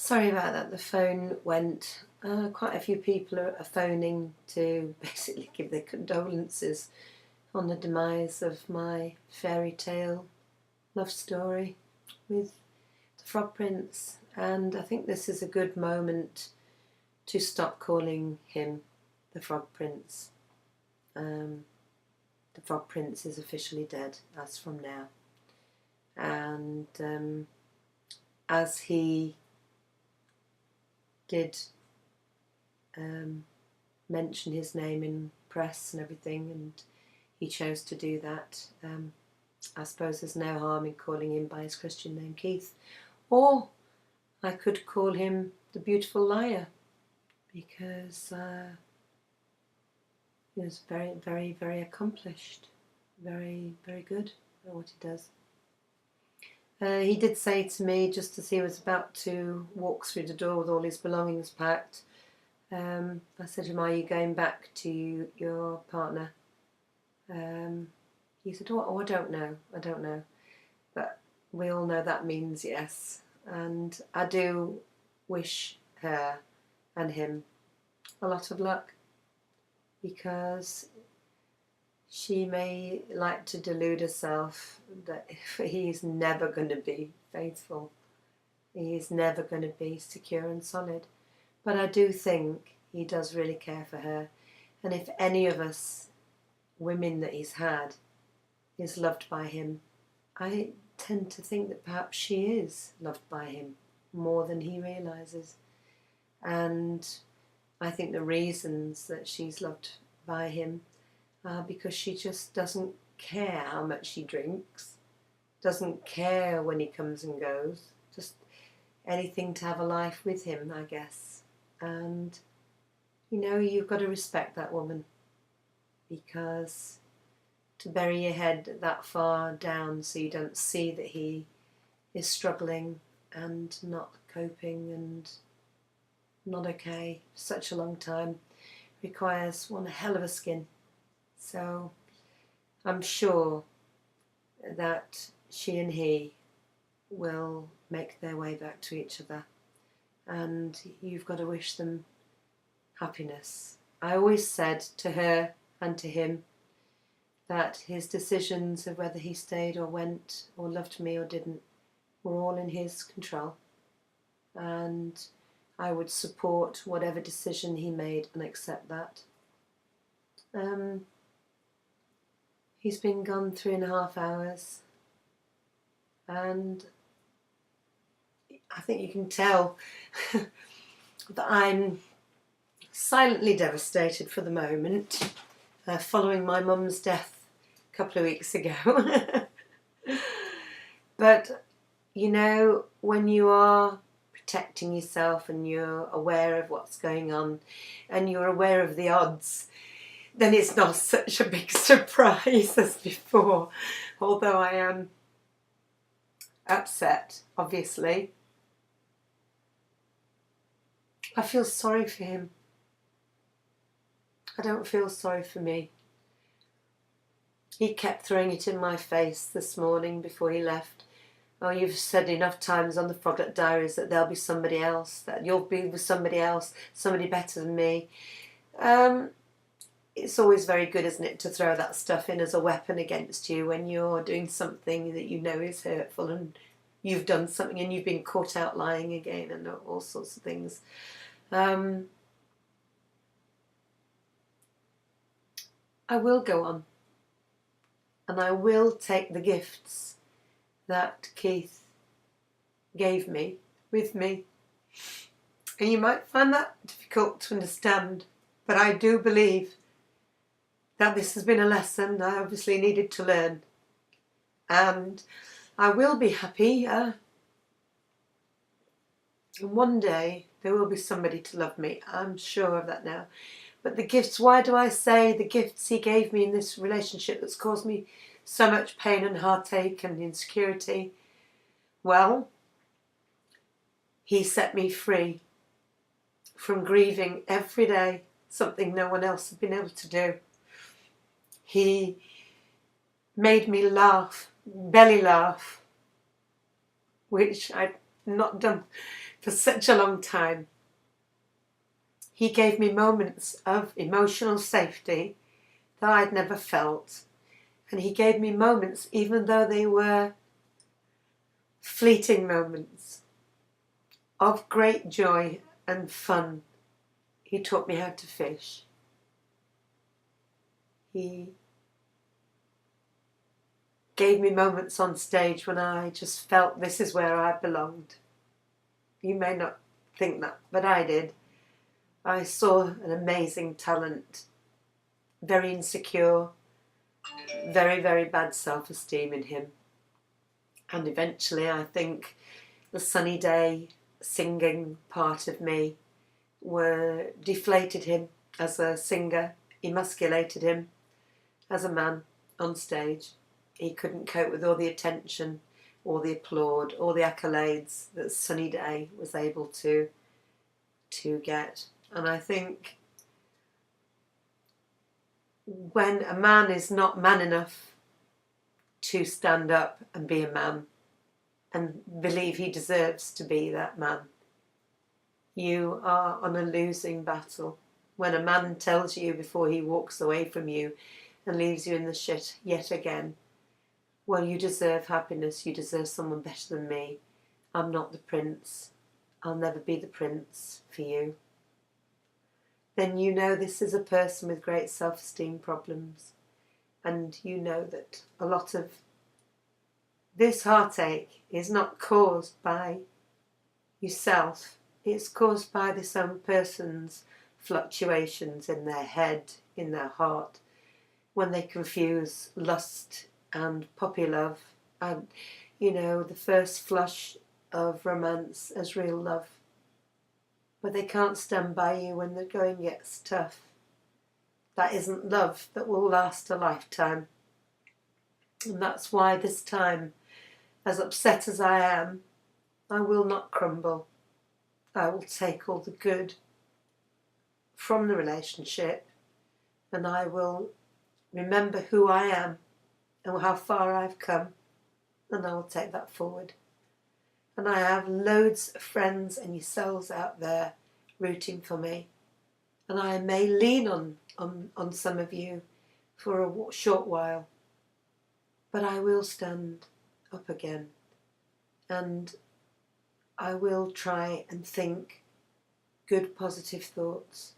Sorry about that, the phone went. Quite a few people are phoning to basically give their condolences on the demise of my fairy tale love story with the Frog Prince. And I think this is a good moment to stop calling him the Frog Prince. The Frog Prince is officially dead as from now. And as he did mention his name in press and everything, and he chose to do that, I suppose there's no harm in calling him by his Christian name, Keith. Or I could call him the Beautiful Liar, because he was very, very, very accomplished, very, very good at what he does. He did say to me, just as he was about to walk through the door with all his belongings packed, I said to him, "Are you going back to your partner?" He said, "Oh, I don't know. But we all know that means yes. And I do wish her and him a lot of luck, because she may like to delude herself that he's never going to be faithful. He's never going to be secure and solid. But I do think he does really care for her. And if any of us women that he's had is loved by him, I tend to think that perhaps she is loved by him more than he realises. And I think the reasons that she's loved by him because she just doesn't care how much he drinks, doesn't care when he comes and goes, just anything to have a life with him, I guess. And, you know, you've got to respect that woman, because to bury your head that far down so you don't see that he is struggling and not coping and not okay for such a long time requires one hell of a skin. So I'm sure that she and he will make their way back to each other, and you've got to wish them happiness. I always said to her and to him that his decisions of whether he stayed or went or loved me or didn't were all in his control, and I would support whatever decision he made and accept that. He's been gone 3.5 hours, and I think you can tell that I'm silently devastated for the moment, following my mum's death a couple of weeks ago. But, you know, when you are protecting yourself and you're aware of what's going on and you're aware of the odds, then it's not such a big surprise as before, although I am upset, obviously. I feel sorry for him. I don't feel sorry for me. He kept throwing it in my face this morning before he left. "Oh, you've said enough times on the Froglet Diaries that there'll be somebody else, that you'll be with somebody else, somebody better than me." It's always very good, isn't it, to throw that stuff in as a weapon against you when you're doing something that you know is hurtful and you've done something and you've been caught out lying again and all sorts of things. I will go on, and I will take the gifts that Keith gave me with me. And you might find that difficult to understand, but I do believe that this has been a lesson I obviously needed to learn. And I will be happy. And one day there will be somebody to love me. I'm sure of that now. But the gifts, why do I say the gifts he gave me in this relationship that's caused me so much pain and heartache and insecurity? Well, he set me free from grieving every day, something no one else had been able to do. He made me laugh, belly laugh, which I'd not done for such a long time. He gave me moments of emotional safety that I'd never felt. And he gave me moments, even though they were fleeting moments, of great joy and fun. He taught me how to fish. He gave me moments on stage when I just felt this is where I belonged. You may not think that, but I did. I saw an amazing talent, very insecure, very, very bad self-esteem in him. And eventually I think the sunny day singing part of me deflated him as a singer, emasculated him as a man on stage. He couldn't cope with all the attention, all the applaud, all the accolades that Sunny Day was able to get. And I think when a man is not man enough to stand up and be a man and believe he deserves to be that man, you are on a losing battle. When a man tells you before he walks away from you and leaves you in the shit yet again, well, you deserve happiness, you deserve someone better than me. I'm not the prince. I'll never be the prince for you. Then you know this is a person with great self-esteem problems. And you know that a lot of this heartache is not caused by yourself. It's caused by this own person's fluctuations in their head, in their heart, when they confuse lust and puppy love, and the first flush of romance as real love. But they can't stand by you when the going gets tough. That isn't love that will last a lifetime. And that's why this time, as upset as I am, I will not crumble. I will take all the good from the relationship, and I will remember who I am and how far I've come, and I will take that forward. And I have loads of friends and yourselves out there rooting for me, and I may lean on some of you for a short while, but I will stand up again, and I will try and think good positive thoughts.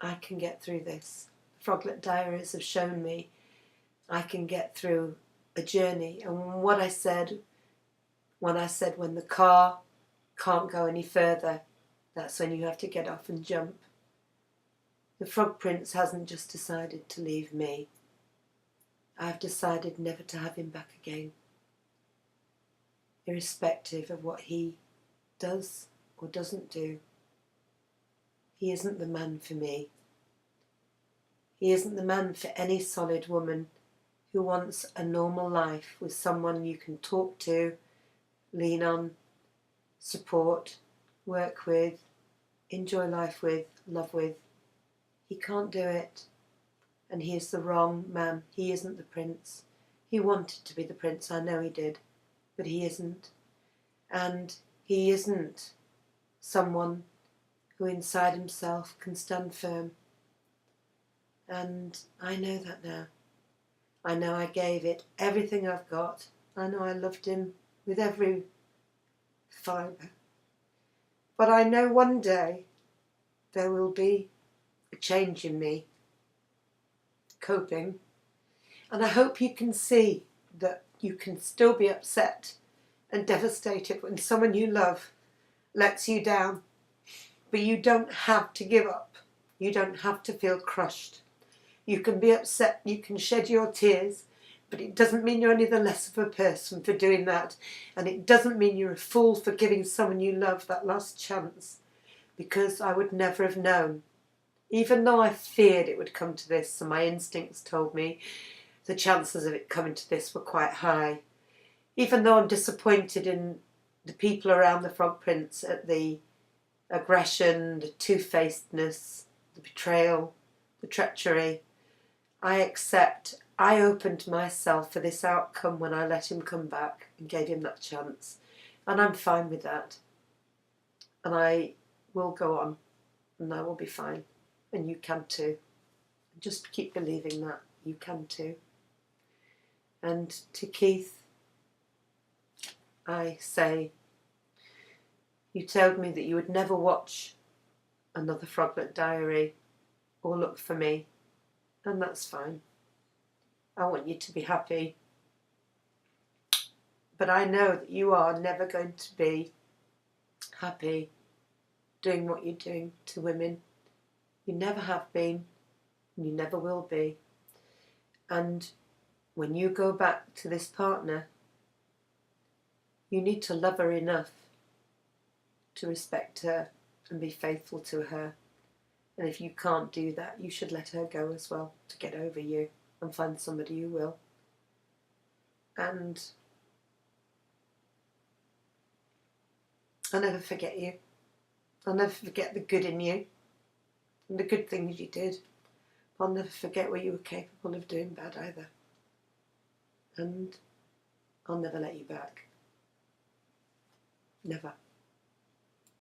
I can get through this. Froglet Diaries have shown me I can get through a journey. And what I said when the car can't go any further, that's when you have to get off and jump. The Frog Prince hasn't just decided to leave me. I've decided never to have him back again, irrespective of what he does or doesn't do. He isn't the man for me. He isn't the man for any solid woman who wants a normal life with someone you can talk to, lean on, support, work with, enjoy life with, love with. He can't do it. And he is the wrong man. He isn't the prince. He wanted to be the prince, I know he did, but he isn't. And he isn't someone who inside himself can stand firm. And I know that now. I know I gave it everything I've got. I know I loved him with every fibre. But I know one day there will be a change in me, coping. And I hope you can see that you can still be upset and devastated when someone you love lets you down. But you don't have to give up. You don't have to feel crushed. You can be upset, you can shed your tears, but it doesn't mean you're any the less of a person for doing that. And it doesn't mean you're a fool for giving someone you love that last chance. Because I would never have known. Even though I feared it would come to this, and my instincts told me the chances of it coming to this were quite high. Even though I'm disappointed in the people around the Frog Prince at the aggression, the two-facedness, the betrayal, the treachery, I accept. I opened myself for this outcome when I let him come back and gave him that chance. And I'm fine with that. And I will go on, and I will be fine. And you can too. Just keep believing that. You can too. And to Keith, I say, you told me that you would never watch another Froglet Diary or look for me, and that's fine. I want you to be happy. But I know that you are never going to be happy doing what you're doing to women. You never have been, and you never will be. And when you go back to this partner, you need to love her enough to respect her and be faithful to her. And if you can't do that, you should let her go as well to get over you and find somebody who will. And I'll never forget you. I'll never forget the good in you and the good things you did. I'll never forget what you were capable of doing bad either. And I'll never let you back. Never.